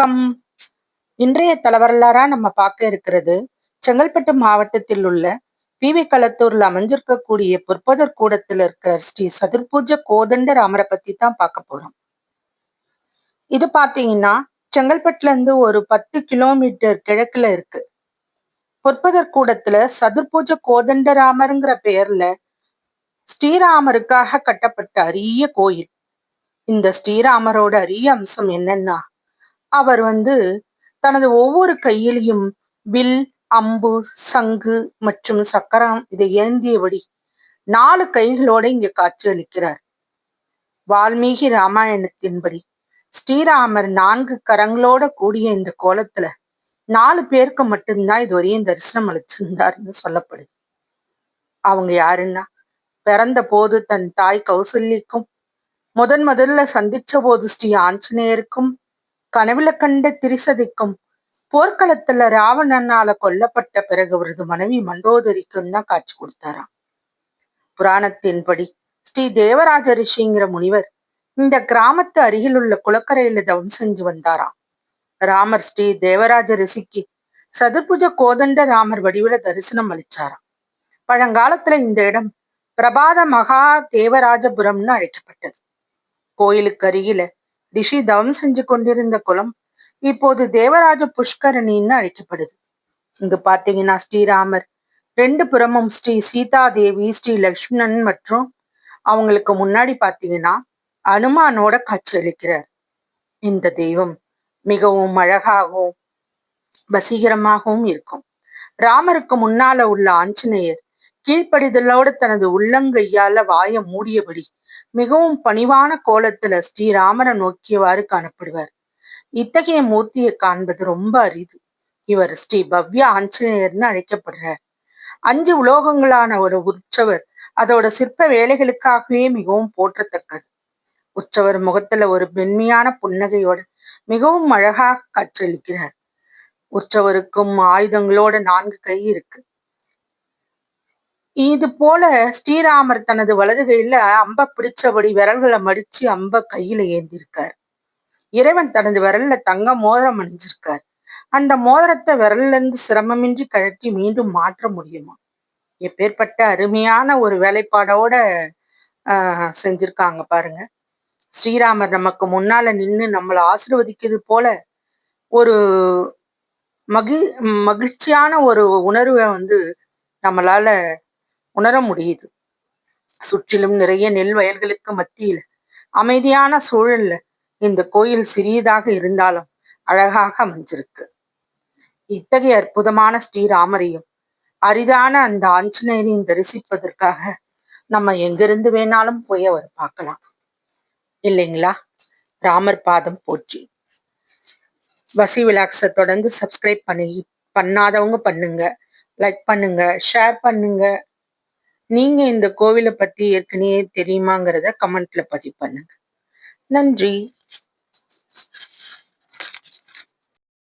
வணக்கம். இன்றைய தலவரலாறா நம்ம பார்க்க இருக்கிறது செங்கல்பட்டு மாவட்டத்தில் உள்ள பிவி களத்தூர்ல அமைஞ்சிருக்கக்கூடிய பொற்பதர் கூடத்துல இருக்கிற ஸ்ரீ சதுர்பூஜ கோதண்ட ராமரை பத்தி தான் பார்க்க போறோம். இது பாத்தீங்கன்னா செங்கல்பட்டுல இருந்து ஒரு 10 கிலோமீட்டர் கிழக்குல இருக்கு. பொற்பதர் கூடத்துல சதுர்பூஜ கோதண்ட ராமருங்கிற பெயர்ல ஸ்ரீராமருக்காக கட்டப்பட்ட அரிய கோயில். இந்த ஸ்ரீராமரோட அரிய அம்சம் என்னன்னா, அவர் தனது ஒவ்வொரு கையிலையும் வில், அம்பு, சங்கு மற்றும் சக்கரம் இதை ஏந்தியபடி 4 கைகளோட இங்க காட்சி அளிக்கிறார். வால்மீகி ராமாயணத்தின்படி ஸ்ரீராமர் 4 கரங்களோட கூடிய இந்த கோலத்துல 4 பேருக்கு மட்டும்தான் இதுவரையும் தரிசனம் அளிச்சிருந்தாருன்னு சொல்லப்படுது. அவங்க யாருன்னா, பிறந்த போது தன் தாய் கௌசல்யக்கும், முதல்ல சந்திச்ச போது ஸ்ரீ ஆஞ்சநேயருக்கும், கனவுல கண்ட திரிசதிக்கும், போர்க்களத்துல ராவணனால கொல்லப்பட்ட பிறகு அவரது மனைவி மண்டோதரிக்கும் தான் காட்சி கொடுத்தாராம். புராணத்தின்படி ஸ்ரீ தேவராஜ ரிஷிங்கிற முனிவர் இந்த கிராமத்து அருகில் உள்ள குளக்கரையில தவம் செஞ்சு வந்தாராம். ராமர் ஸ்ரீ தேவராஜ ரிஷிக்கு சதுர்புஜ கோதண்ட ராமர் வடிவில தரிசனம் அளிச்சாராம். பழங்காலத்துல இந்த இடம் பிரபாத மகா தேவராஜபுரம்னு அழைக்கப்பட்டது. கோயிலுக்கு அருகில ரிஷி தவம் செஞ்சு கொண்டிருந்த குளம் இப்போது தேவராஜ புஷ்கரணின்னு அழைக்கப்படுது. இங்கு பாத்தீங்கன்னா ஸ்ரீராமர் 2 புறமும் ஸ்ரீ சீதா தேவி, ஸ்ரீ லக்ஷ்மணன் மற்றும் அவங்களுக்கு முன்னாடி பாத்தீங்கன்னா அனுமானோட காட்சி அளிக்கிறார். இந்த தெய்வம் மிகவும் அழகாகவும் வசீகரமாகவும் இருக்கும். ராமருக்கு முன்னால உள்ள ஆஞ்சநேயர் கீழ்ப்படிதலோட தனது உள்ளங்கையால வாய மூடியபடி மிகவும் பணிவான கோலத்துல ஸ்ரீராமரை நோக்கியவாறு காணப்படுவார். இத்தகைய மூர்த்தியை காண்பது ரொம்ப அரிது. இவர் ஸ்ரீ பவ்ய ஆஞ்சநேயர்னு அழைக்கப்படுறார். 5 உலோகங்களான ஒரு உற்சவர் அதோட சிற்ப வேலைகளுக்காகவே மிகவும் போற்றத்தக்கது. உற்சவர் முகத்துல ஒரு மென்மையான புன்னகையோட மிகவும் அழகாக காட்சியளிக்கிறார். உற்சவருக்கும் ஆயுதங்களோட 4 கை இருக்கு. இது போல ஸ்ரீராமர் தனது வலது கையில அம்ப பிடிச்சபடி விரல்களை மடிச்சு அம்ப கையில ஏந்திருக்கார். இறைவன் தனது விரல்ல தங்க மோதிரம் அணிஞ்சிருக்கார். அந்த மோதிரத்தை விரல்ல இருந்து சிரமமின்றி கழட்டி மீண்டும் மாற்ற முடியுமா? எப்பேற்பட்ட அருமையான ஒரு வேலைப்பாடோட செஞ்சிருக்காங்க பாருங்க. ஸ்ரீராமர் நமக்கு முன்னால நின்று நம்மளை ஆசீர்வதிக்கிறது போல ஒரு மகிழ்ச்சியான ஒரு உணர்வை நம்மளால உணர முடியுது. சுற்றிலும் நிறைய நெல் வயல்களுக்கு மத்தியில அமைதியான சூழல்ல இந்த கோயில் சிறியதாக இருந்தாலும் அழகாக அமைஞ்சிருக்கு. இத்தகைய அற்புதமான ஸ்ரீராமரையும் அரிதான அந்த ஆஞ்சநேயரையும் தரிசிப்பதற்காக நம்ம எங்கிருந்து வேணாலும் போய் அவர் பார்க்கலாம் இல்லைங்களா? ராமர் பாதம் போற்றி. வசி விலாக்ஸை தொடர்ந்து சப்ஸ்கிரைப் பண்ணாதவங்க பண்ணுங்க, லைக் பண்ணுங்க, ஷேர் பண்ணுங்க. நீங்க இந்த கோவிலை பத்தி ஏற்கனவே தெரியுமாங்கிறத கமெண்ட்ல பதிவு பண்ணுங்க. நன்றி.